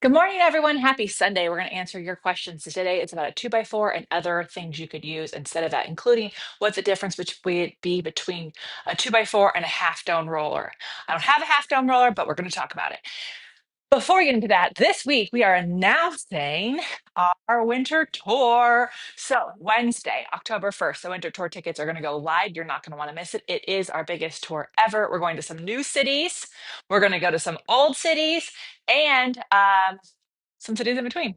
Good morning, everyone. Happy Sunday. We're going to answer your questions today. It's about a 2x4 and other things you could use instead of that, including what the difference would be between a 2x4 and a half dome roller. I don't have a half dome roller, but we're going to talk about it. Before we get into that, this week we are announcing our winter tour. So, Wednesday, October 1st, the winter tour tickets are going to go live. You're not going to want to miss it. It is our biggest tour ever. We're going to some new cities, we're going to go to some old cities, and some cities in between.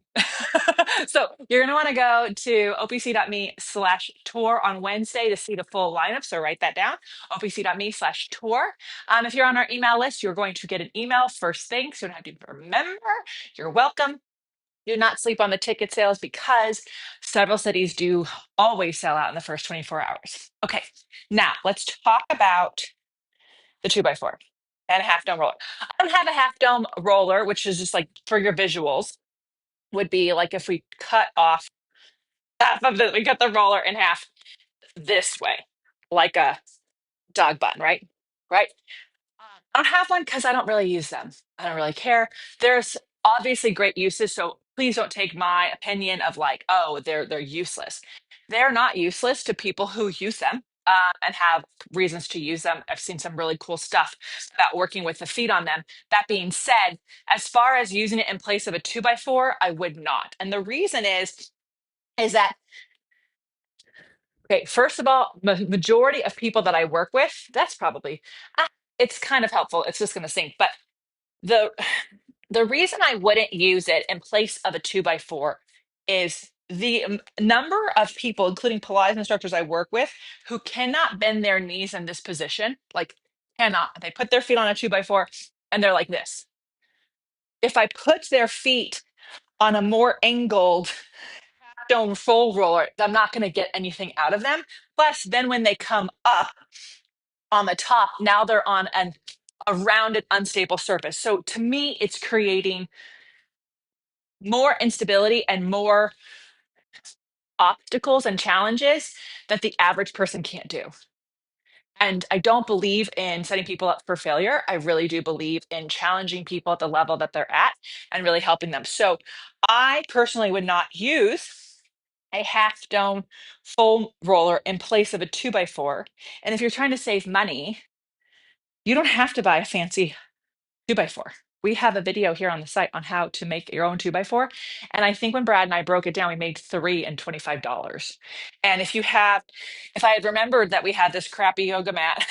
So you're going to want to go to opc.me/tour on Wednesday to see the full lineup. So write that down, opc.me/tour. If you're on our email list, you're going to get an email first thing. So you don't have to remember. You're welcome. Do not sleep on the ticket sales because several cities do always sell out in the first 24 hours. Okay, now let's talk about the 2x4 and a half dome roller. I don't have a half dome roller, which is just like for your visuals would be like if we cut off we cut the roller in half this way, like a dog bun, right? Right. I don't have one because I don't really use them. I don't really care. There's obviously great uses, so please don't take my opinion of like, oh, they're useless. They're not useless to people who use them and have reasons to use them. I've seen some really cool stuff about working with the feet on them. That being said, as far as using it in place of a 2x4, I would not. And the reason is that okay, first of all, majority of people that I work with, that's probably it's kind of helpful. It's just going to sink. But the the reason I wouldn't use it in place of a 2x4 is the number of people, including Pilates instructors I work with, who cannot bend their knees in this position, like cannot. They put their feet on a 2x4 and they're like this. If I put their feet on a more angled stone full roller, I'm not going to get anything out of them. Plus, then when they come up on the top, now they're on a rounded, unstable surface. So to me, it's creating more instability and more obstacles and challenges that the average person can't do. And I don't believe in setting people up for failure. I really do believe in challenging people at the level that they're at and really helping them. So I personally would not use a half dome foam roller in place of a 2x4. And if you're trying to save money, you don't have to buy a fancy 2x4. We have a video here on the site on how to make your own 2x4. And I think when Brad and I broke it down, we made three and $25. And if I had remembered that we had this crappy yoga mat,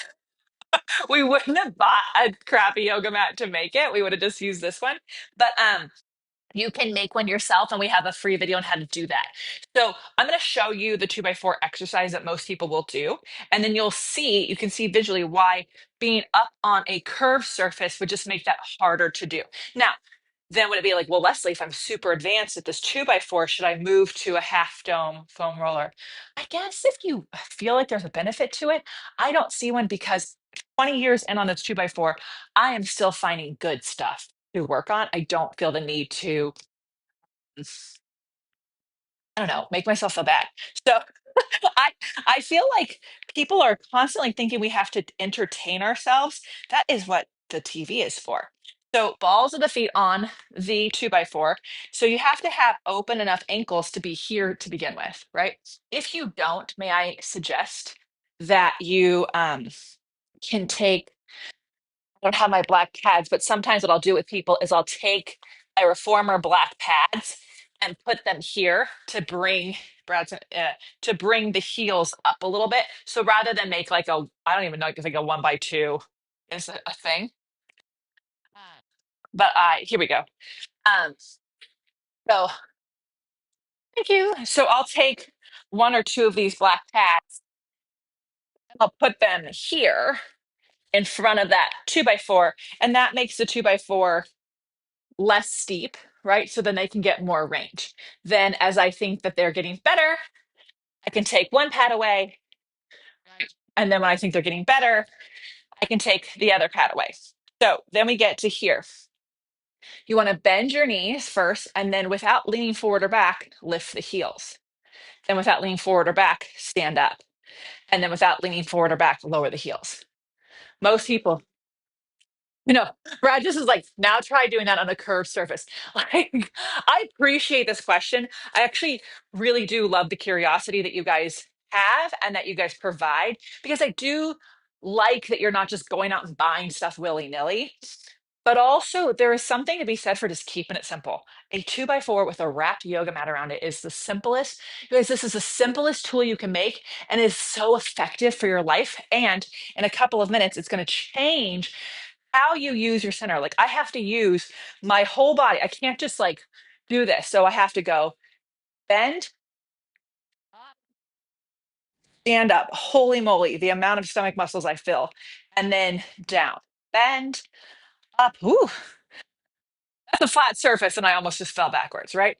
we wouldn't have bought a crappy yoga mat to make it. We would have just used this one. But you can make one yourself, and we have a free video on how to do that. So I'm going to show you the 2x4 exercise that most people will do, and then you can see visually why being up on a curved surface would just make that harder to do. Now, then would it be like, well, Lesley, if I'm super advanced at this 2x4, should I move to a half dome foam roller? I guess if you feel like there's a benefit to it, I don't see one because 20 years in on this 2x4, I am still finding good stuff to work on. I don't feel the need to, I don't know, make myself feel bad. So I I feel like people are constantly thinking we have to entertain ourselves. That is what the TV is for. So balls of the feet on the 2x4. So you have to have open enough ankles to be here to begin with, right? If you don't, may I suggest that you can take I don't have my black pads, but sometimes what I'll do with people is I'll take a reformer black pads and put them here to bring Brad's to bring the heels up a little bit. So rather than make like I don't even know if like a 1x2 is a thing. But I here we go. Um, so thank you. So I'll take one or two of these black pads. I'll put them here in front of that 2x4, and that makes the 2x4 less steep, right? So then they can get more range. Then, as I think that they're getting better, I can take one pad away. And then when I think they're getting better, I can take the other pad away. So then we get to here. You want to bend your knees first, and then without leaning forward or back, lift the heels. Then without leaning forward or back, stand up. And then without leaning forward or back, lower the heels. Most people, Brad just is like, now try doing that on a curved surface. Like, I appreciate this question. I actually really do love the curiosity that you guys have and that you guys provide because I do like that you're not just going out and buying stuff willy-nilly. But also, there is something to be said for just keeping it simple. A 2x4 with a wrapped yoga mat around it is the simplest. You guys, this is the simplest tool you can make and is so effective for your life. And in a couple of minutes, it's going to change how you use your center. Like, I have to use my whole body. I can't just like do this. So I have to go bend, stand up. Holy moly, the amount of stomach muscles I feel. And then down, bend, up. Ooh, that's a flat surface, and I almost just fell backwards, right?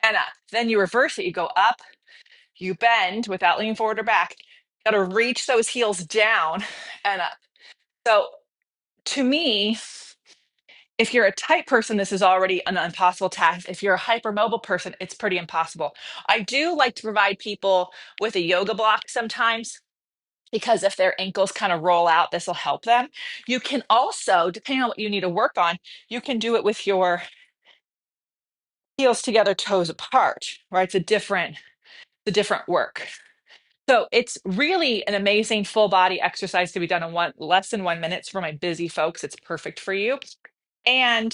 And up. Then you reverse it. You go up, you bend without leaning forward or back. Got to reach those heels down and up. So to me, if you're a tight person, this is already an impossible task. If you're a hypermobile person, it's pretty impossible. I do like to provide people with a yoga block sometimes because if their ankles kind of roll out, this will help them. You can also, depending on what you need to work on, you can do it with your heels together, toes apart, right? It's a different work. So it's really an amazing full body exercise to be done in less than 1 minute. For my busy folks, it's perfect for you. And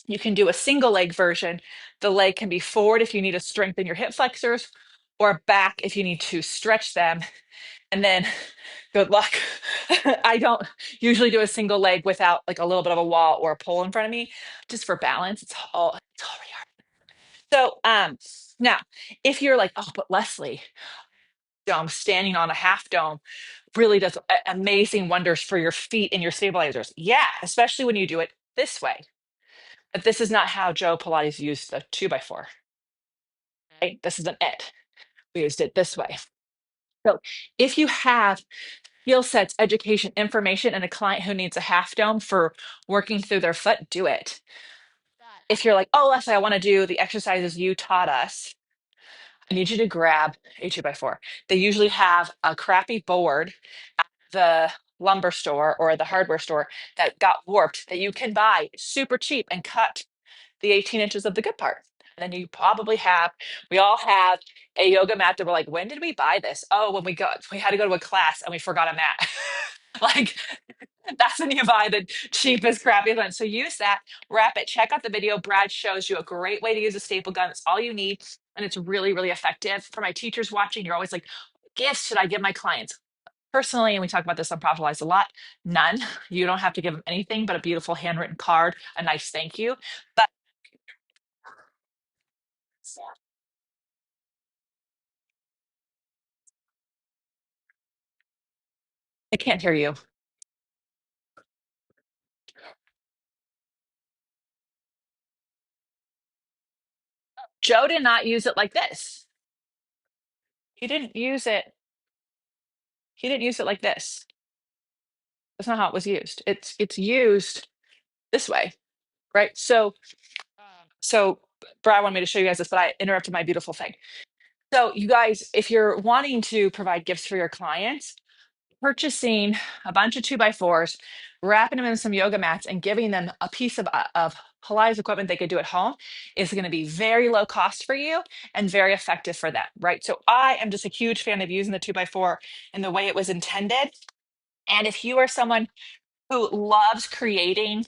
you can do a single leg version. The leg can be forward if you need to strengthen your hip flexors, or back if you need to stretch them. And then good luck. I don't usually do a single leg without like a little bit of a wall or a pole in front of me, just for balance. It's all so now if you're like, oh, but Lesley, standing on a half dome really does amazing wonders for your feet and your stabilizers. Yeah, especially when you do it this way. But this is not how Joe Pilates used the 2x4. Right? This isn't it. We used it this way. So if you have skill sets, education, information, and a client who needs a half dome for working through their foot, do it. If you're like, oh, Leslie, I want to do the exercises you taught us, I need you to grab a 2x4. They usually have a crappy board at the lumber store or the hardware store that got warped that you can buy super cheap and cut the 18 inches of the good part. And then we all have a yoga mat that we're like, when did we buy this? Oh, when we had to go to a class and we forgot a mat. Like, that's when you buy the cheapest, crappy one. So use that, wrap it, check out the video. Brad shows you a great way to use a staple gun. It's all you need. And it's really, really effective. For my teachers watching, you're always like, what gifts should I give my clients? Personally, and we talk about this on Profitalize a lot, none. You don't have to give them anything but a beautiful handwritten card, a nice thank you. But I can't hear you. Joe did not use it like this. He didn't use it. He didn't use it like this. That's not how it was used. It's used this way, right? So Brad wanted me to show you guys this, but I interrupted my beautiful thing. So you guys, if you're wanting to provide gifts for your clients, purchasing a bunch of 2x4s, wrapping them in some yoga mats, and giving them a piece of Pilates equipment they could do at home is going to be very low cost for you and very effective for them, right? So I am just a huge fan of using the 2x4 in the way it was intended. And if you are someone who loves creating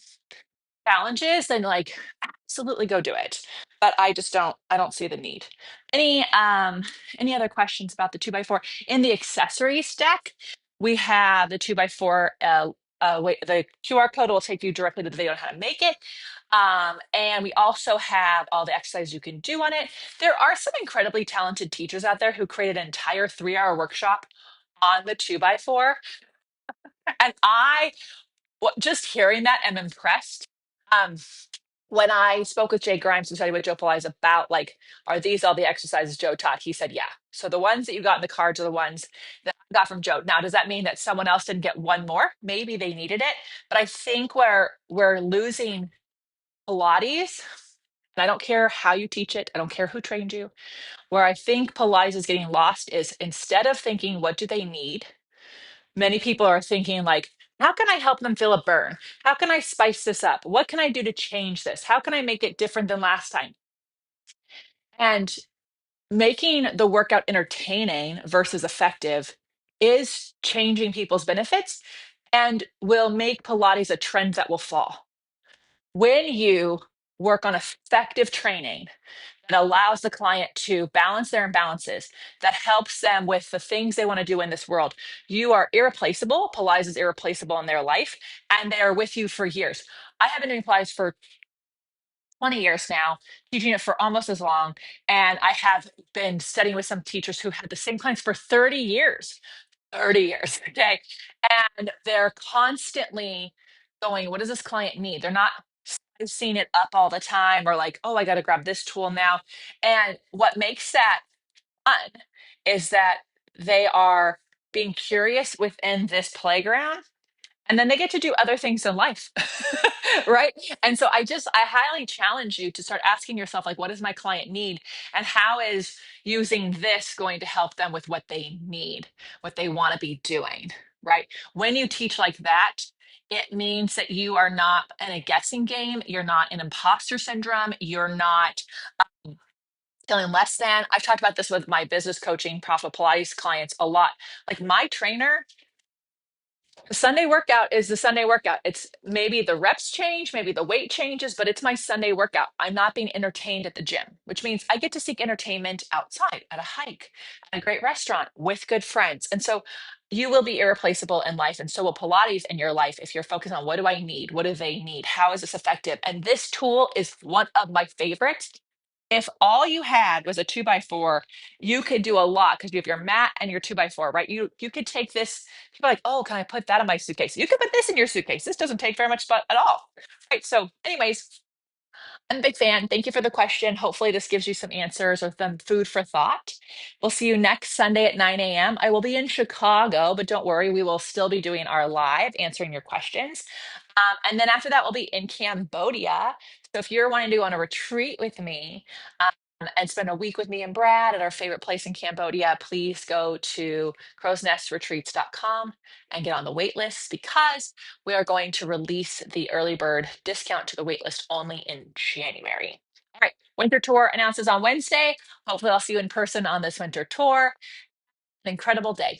challenges, then like absolutely go do it. But I don't see the need. Any other questions about the 2x4? In the accessories deck, we have the 2x4. Wait, the QR code will take you directly to the video on how to make it. And we also have all the exercises you can do on it. There are some incredibly talented teachers out there who created an entire 3-hour workshop on the 2x4. And just hearing that, I'm impressed. Um, when I spoke with Jay Grimes, who studied with Joe Pilates, about like, are these all the exercises Joe taught? He said, yeah. So the ones that you got in the cards are the ones that I got from Joe. Now, does that mean that someone else didn't get one more? Maybe they needed it, but I think we're losing Pilates, and I don't care how you teach it. I don't care who trained you. Where I think Pilates is getting lost is instead of thinking, what do they need? Many people are thinking like, How can I help them feel a burn? How can I spice this up? What can I do to change this? How can I make it different than last time? And making the workout entertaining versus effective is changing people's benefits and will make Pilates a trend that will fall. When you work on effective training that allows the client to balance their imbalances, that helps them with the things they want to do in this world, you are irreplaceable. Pilates is irreplaceable in their life, and they are with you for years. I have been doing Pilates for 20 years now, teaching it for almost as long. And I have been studying with some teachers who had the same clients for 30 years. 30 years. Okay. And they're constantly going, what does this client need? They're not seeing it up all the time or like, oh, I got to grab this tool now. And what makes that fun is that they are being curious within this playground, and then they get to do other things in life. Right. And so I highly challenge you to start asking yourself, like, what does my client need? And how is using this going to help them with what they need, what they want to be doing? Right. When you teach like that, it means that you are not in a guessing game. You're not in imposter syndrome. You're not feeling less than. I've talked about this with my business coaching, Profit Pilates clients a lot. Like my trainer, the Sunday workout is the Sunday workout. It's maybe the reps change, maybe the weight changes, but it's my Sunday workout. I'm not being entertained at the gym, which means I get to seek entertainment outside at a hike, at a great restaurant with good friends. And so you will be irreplaceable in life. And so will Pilates in your life if you're focused on what do I need? What do they need? How is this effective? And this tool is one of my favorites. If all you had was a 2x4, you could do a lot because you have your mat and your 2x4, right? You could take this. People are like, oh, can I put that in my suitcase? You could put this in your suitcase. This doesn't take very much spot at all. Right. So, anyways, I'm a big fan. Thank you for the question. Hopefully, this gives you some answers or some food for thought. We'll see you next Sunday at 9 a.m. I will be in Chicago, but don't worry, we will still be doing our live answering your questions. And then after that, we'll be in Cambodia. So if you're wanting to go on a retreat with me and spend a week with me and Brad at our favorite place in Cambodia, please go to crowsnestretreats.com and get on the wait list because we are going to release the early bird discount to the wait list only in January. All right, winter tour announces on Wednesday. Hopefully, I'll see you in person on this winter tour. An incredible day.